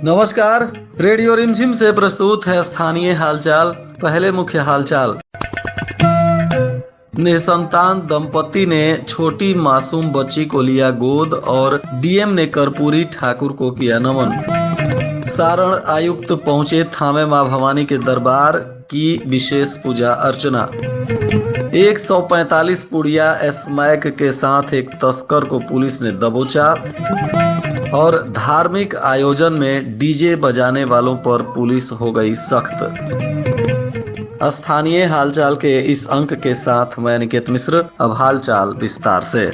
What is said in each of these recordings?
नमस्कार, रेडियो रिमझिम से प्रस्तुत है स्थानीय हालचाल। पहले मुख्य हालचाल। निसंतान दंपति ने छोटी मासूम बच्ची को लिया गोद और डीएम ने कर्पूरी ठाकुर को किया नमन। सारण आयुक्त पहुंचे थामे मां भवानी के दरबार की विशेष पूजा अर्चना। 145 पुड़िया स्मैक के साथ एक तस्कर को पुलिस ने दबोचा। और धार्मिक आयोजन में डीजे बजाने वालों पर पुलिस हो गई सख्त। स्थानीय हालचाल के इस अंक के साथ मैं निकेत मिश्र। अब हालचाल विस्तार से।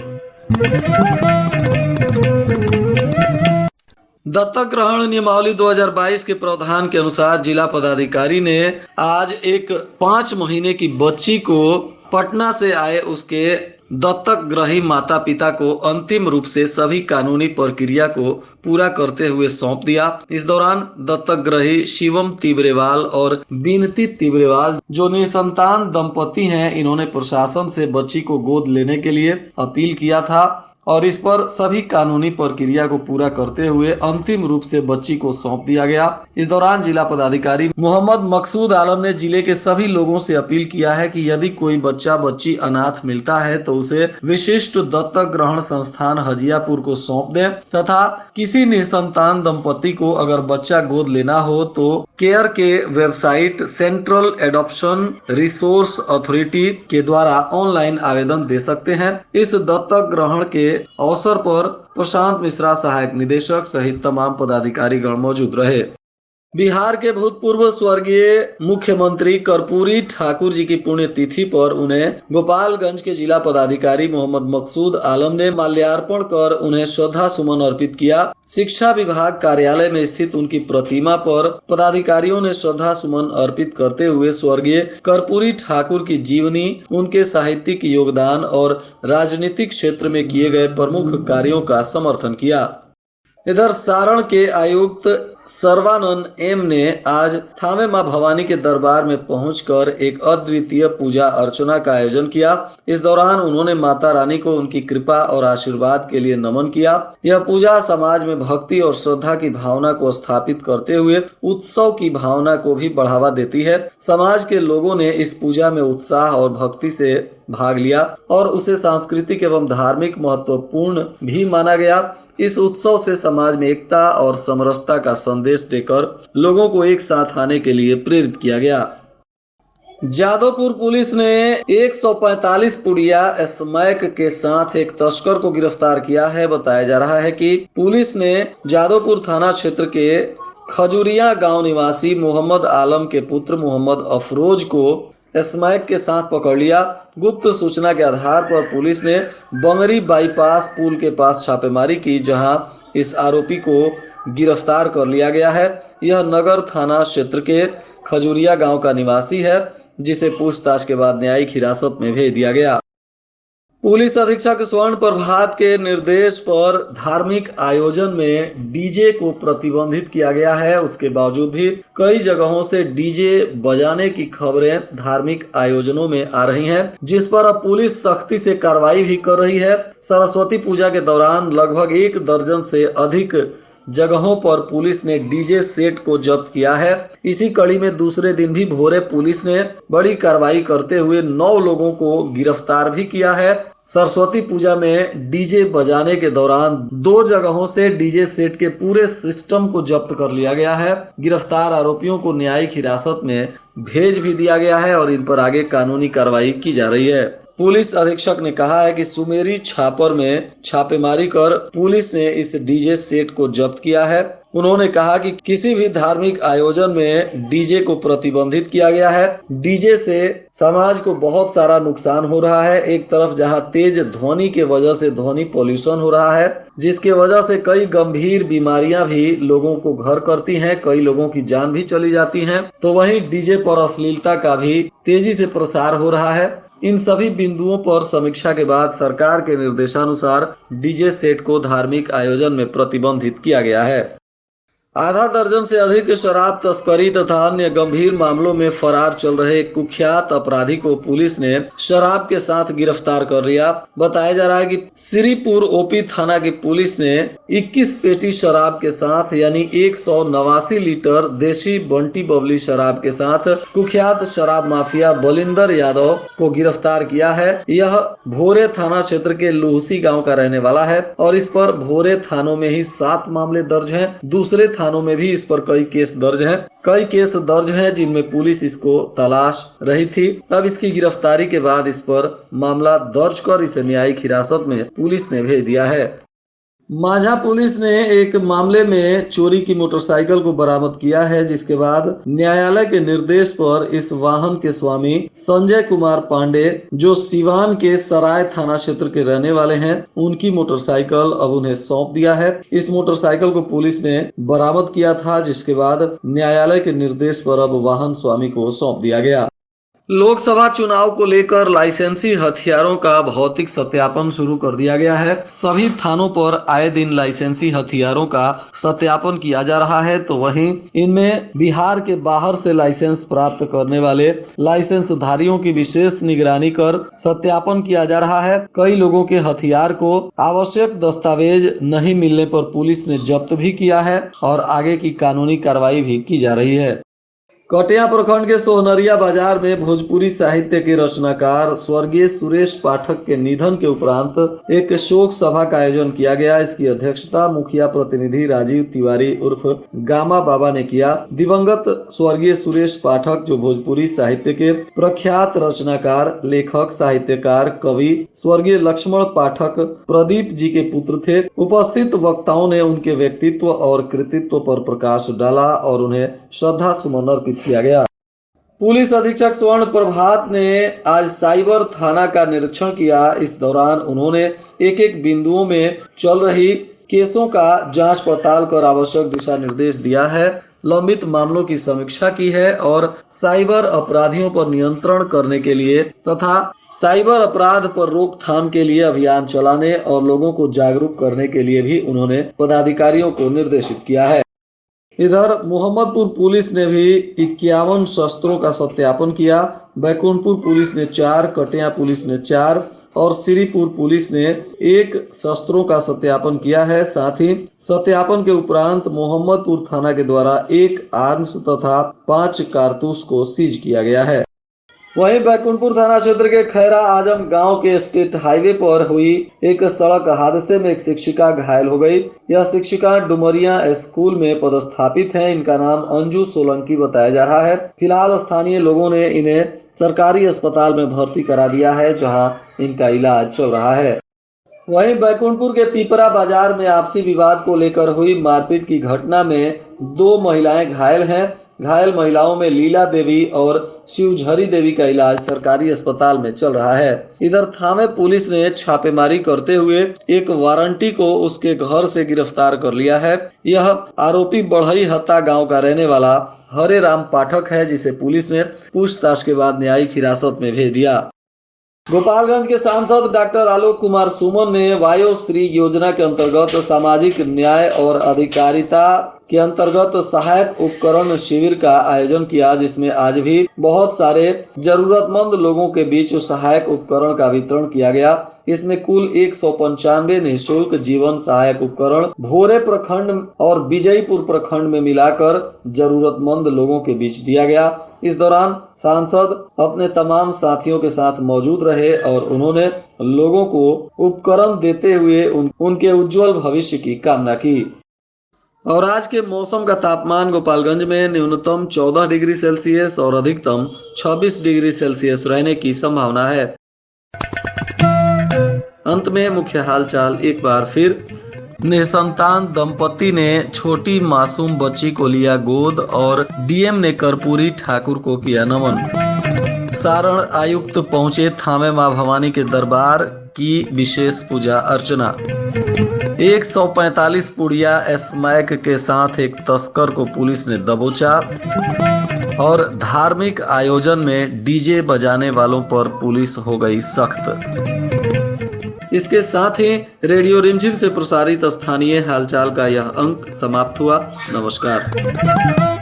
दत्तक ग्रहण नियमावली 2022 के प्रावधान के अनुसार जिला पदाधिकारी ने आज एक 5 महीने की बच्ची को पटना से आए उसके दत्तक ग्रही माता पिता को अंतिम रूप से सभी कानूनी प्रक्रिया को पूरा करते हुए सौंप दिया। इस दौरान दत्तक ग्रही शिवम तिब्रेवाल और बिनती तिब्रेवाल जो निसंतान दंपति हैं, इन्होंने प्रशासन से बच्ची को गोद लेने के लिए अपील किया था और इस पर सभी कानूनी प्रक्रिया को पूरा करते हुए अंतिम रूप से बच्ची को सौंप दिया गया। इस दौरान जिला पदाधिकारी मोहम्मद मकसूद आलम ने जिले के सभी लोगों से अपील किया है कि यदि कोई बच्चा बच्ची अनाथ मिलता है तो उसे विशिष्ट दत्तक ग्रहण संस्थान हजियापुर को सौंप दें तथा किसी निसंतान दंपति को अगर बच्चा गोद लेना हो तो केयर के website central adoption resource authority के द्वारा ऑनलाइन आवेदन दे सकते हैं। इस दत्तक ग्रहण के अवसर पर प्रशांत मिश्रा सहायक निदेशक सहित तमाम पदाधिकारी गण मौजूद रहे। बिहार के भूतपूर्व स्वर्गीय मुख्यमंत्री कर्पूरी ठाकुर जी की पुण्यतिथि पर उन्हें गोपालगंज के जिला पदाधिकारी मोहम्मद मकसूद आलम ने माल्यार्पण कर उन्हें श्रद्धा सुमन अर्पित किया। शिक्षा विभाग कार्यालय में स्थित उनकी प्रतिमा पर पदाधिकारियों ने श्रद्धा सुमन अर्पित करते हुए स्वर्गीय कर्पूरी ठाकुर की जीवनी, उनके साहित्यिक योगदान और राजनीतिक क्षेत्र में किए गए प्रमुख कार्यों का समर्थन किया। इधर सारण के आयुक्त सर्वानंद एम ने आज थामे मां भवानी के दरबार में पहुंचकर एक अद्वितीय पूजा अर्चना का आयोजन किया। इस दौरान उन्होंने माता रानी को उनकी कृपा और आशीर्वाद के लिए नमन किया। यह पूजा समाज में भक्ति और श्रद्धा की भावना को स्थापित करते हुए उत्सव की भावना को भी बढ़ावा देती है। समाज के लोगों ने इस पूजा में उत्साह और भक्ति से भाग लिया और उसे सांस्कृतिक एवं धार्मिक महत्वपूर्ण भी माना गया। इस उत्सव से समाज में एकता और समरसता का संदेश देकर लोगों को एक साथ आने के लिए प्रेरित किया गया। जादवपुर पुलिस ने 145 पुड़िया स्मैक के साथ एक तस्कर को गिरफ्तार किया है। बताया जा रहा है कि पुलिस ने जादवपुर थाना क्षेत्र के खजुरिया गांव निवासी मोहम्मद आलम के पुत्र मोहम्मद अफरोज को स्मैक के साथ पकड़ लिया। गुप्त सूचना के आधार पर पुलिस ने बंगरी बाईपास पुल के पास छापेमारी की, जहां इस आरोपी को गिरफ्तार कर लिया गया है। यह नगर थाना क्षेत्र के खजुरिया गांव का निवासी है, जिसे पूछताछ के बाद न्यायिक हिरासत में भेज दिया गया। पुलिस अधीक्षक स्वर्ण प्रभात के निर्देश पर धार्मिक आयोजन में डीजे को प्रतिबंधित किया गया है। उसके बावजूद भी कई जगहों से डीजे बजाने की खबरें धार्मिक आयोजनों में आ रही हैं, जिस पर अब पुलिस सख्ती से कार्रवाई भी कर रही है। सरस्वती पूजा के दौरान लगभग 1 दर्जन से अधिक जगहों पर पुलिस ने डीजे सेट को जब्त किया है। इसी कड़ी में दूसरे दिन भी भोरे पुलिस ने बड़ी कार्रवाई करते हुए 9 लोगों को गिरफ्तार भी किया है। सरस्वती पूजा में डीजे बजाने के दौरान 2 जगहों से डीजे सेट के पूरे सिस्टम को जब्त कर लिया गया है। गिरफ्तार आरोपियों को न्यायिक हिरासत में भेज भी दिया गया है और इन पर आगे कानूनी कार्रवाई की जा रही है। पुलिस अधीक्षक ने कहा है कि सुमेरी छापर में छापेमारी कर पुलिस ने इस डीजे सेट को जब्त किया है। उन्होंने कहा कि किसी भी धार्मिक आयोजन में डीजे को प्रतिबंधित किया गया है। डीजे से समाज को बहुत सारा नुकसान हो रहा है। एक तरफ जहां तेज ध्वनि के वजह से ध्वनि पोल्यूशन हो रहा है, जिसके वजह से कई गंभीर बीमारियां भी लोगों को घर करती हैं, कई लोगों की जान भी चली जाती हैं, तो वहीं डीजे पर अश्लीलता का भी तेजी से प्रसार हो रहा है। इन सभी बिंदुओं पर समीक्षा के बाद सरकार के निर्देशानुसार डीजे सेट को धार्मिक आयोजन में प्रतिबंधित किया गया है। आधा दर्जन से अधिक शराब तस्करी तथा अन्य गंभीर मामलों में फरार चल रहे एक कुख्यात अपराधी को पुलिस ने शराब के साथ गिरफ्तार कर लिया। बताया जा रहा है कि श्रीपुर ओपी थाना की पुलिस ने 21 पेटी शराब के साथ यानी 189 लीटर देशी बंटी बबली शराब के साथ कुख्यात शराब माफिया बलिंदर यादव को गिरफ्तार किया है। यह भोरे थाना क्षेत्र के लुहसी गांव का रहने वाला है और इस पर भोरे थानों में ही 7 मामले दर्ज हैं। दूसरे थानों में भी इस पर कई केस दर्ज हैं जिनमें पुलिस इसको तलाश रही थी। अब इसकी गिरफ्तारी के बाद इस पर मामला दर्ज कर इसे न्यायिक हिरासत में पुलिस ने भेज दिया है। माझा पुलिस ने एक मामले में चोरी की मोटरसाइकिल को बरामद किया है, जिसके बाद न्यायालय के निर्देश पर इस वाहन के स्वामी संजय कुमार पांडे, जो सिवान के सराय थाना क्षेत्र के रहने वाले हैं, उनकी मोटरसाइकिल अब उन्हें सौंप दिया है। इस मोटरसाइकिल को पुलिस ने बरामद किया था, जिसके बाद न्यायालय के निर्देश पर अब वाहन स्वामी को सौंप दिया गया। लोकसभा चुनाव को लेकर लाइसेंसी हथियारों का भौतिक सत्यापन शुरू कर दिया गया है। सभी थानों पर आए दिन लाइसेंसी हथियारों का सत्यापन किया जा रहा है, तो वहीं इनमें बिहार के बाहर से लाइसेंस प्राप्त करने वाले लाइसेंस धारियों की विशेष निगरानी कर सत्यापन किया जा रहा है। कई लोगों के हथियार को आवश्यक दस्तावेज नहीं मिलने पर पुलिस ने जब्त भी किया है और आगे की कानूनी कार्रवाई भी की जा रही है। कटिया प्रखंड के सोहनरिया बाजार में भोजपुरी साहित्य के रचनाकार स्वर्गीय सुरेश पाठक के निधन के उपरांत एक शोक सभा का आयोजन किया गया। इसकी अध्यक्षता मुखिया प्रतिनिधि राजीव तिवारी उर्फ गामा बाबा ने किया। दिवंगत स्वर्गीय सुरेश पाठक, जो भोजपुरी साहित्य के प्रख्यात रचनाकार, लेखक, साहित्यकार, कवि स्वर्गीय लक्ष्मण पाठक प्रदीप जी के पुत्र थे। उपस्थित वक्ताओं ने उनके व्यक्तित्व और कृतित्व पर प्रकाश डाला और उन्हें श्रद्धा सुमन अर्पित किया गया। पुलिस अधीक्षक स्वर्ण प्रभात ने आज साइबर थाना का निरीक्षण किया। इस दौरान उन्होंने एक बिंदुओं में चल रही केसों का जांच पड़ताल कर आवश्यक दिशा निर्देश दिया है, लंबित मामलों की समीक्षा की है और साइबर अपराधियों पर नियंत्रण करने के लिए तथा साइबर अपराध पर रोकथाम के लिए अभियान चलाने और लोगों को जागरूक करने के लिए भी उन्होंने पदाधिकारियों को निर्देशित किया है। इधर मोहम्मदपुर पुलिस ने भी 51 शस्त्रों का सत्यापन किया। बैकुंठपुर पुलिस ने 4, कटिया पुलिस ने 4 और श्रीपुर पुलिस ने 1 शस्त्रों का सत्यापन किया है। साथ ही सत्यापन के उपरांत मोहम्मदपुर थाना के द्वारा 1 आर्म्स तथा 5 कारतूस को सीज किया गया है। वहीं बैकुंठपुर थाना क्षेत्र के खैरा आजम गांव के स्टेट हाईवे पर हुई एक सड़क हादसे में एक शिक्षिका घायल हो गई। यह शिक्षिका डुमरिया स्कूल में पदस्थापित है। इनका नाम अंजू सोलंकी बताया जा रहा है। फिलहाल स्थानीय लोगों ने इन्हें सरकारी अस्पताल में भर्ती करा दिया है, जहां इनका इलाज चल रहा है। वहीं बैकुंठपुर के पीपरा बाजार में आपसी विवाद को लेकर हुई मारपीट की घटना में 2 महिलाएं घायल हैं। घायल महिलाओं में लीला देवी और शिवझरी देवी का इलाज सरकारी अस्पताल में चल रहा है। इधर थामे पुलिस ने छापेमारी करते हुए एक वारंटी को उसके घर से गिरफ्तार कर लिया है। यह आरोपी बढ़ई हत्ता गांव का रहने वाला हरे राम पाठक है, जिसे पुलिस ने पूछताछ के बाद न्यायिक हिरासत में भेज दिया। गोपालगंज के सांसद डॉक्टर आलोक कुमार सुमन ने वायोश्री योजना के अंतर्गत सामाजिक न्याय और अधिकारिता के अंतर्गत सहायक उपकरण शिविर का आयोजन किया, जिसमें आज भी बहुत सारे जरूरतमंद लोगों के बीच सहायक उपकरण का वितरण किया गया। इसमें कुल 195 निःशुल्क जीवन सहायक उपकरण भोरे प्रखंड और विजयपुर प्रखंड में मिलाकर जरूरतमंद लोगों के बीच दिया गया। इस दौरान सांसद अपने तमाम साथियों के साथ मौजूद रहे और उन्होंने लोगों को उपकरण देते हुए उनके उज्जवल भविष्य की कामना की। और आज के मौसम का तापमान गोपालगंज में न्यूनतम 14 डिग्री सेल्सियस और अधिकतम 26 डिग्री सेल्सियस रहने की संभावना है। अंत में मुख्य हालचाल एक बार फिर। निसंतान दंपति ने छोटी मासूम बच्ची को लिया गोद और डीएम ने कर्पूरी ठाकुर को किया नमन। सारण आयुक्त पहुंचे थामे मां भवानी के दरबार की विशेष पूजा अर्चना। 145 पुड़िया स्मैक के साथ एक तस्कर को पुलिस ने दबोचा। और धार्मिक आयोजन में डीजे बजाने वालों पर पुलिस हो गई सख्त। इसके साथ ही रेडियो रिमझिम से प्रसारित स्थानीय हालचाल का यह अंक समाप्त हुआ। नमस्कार।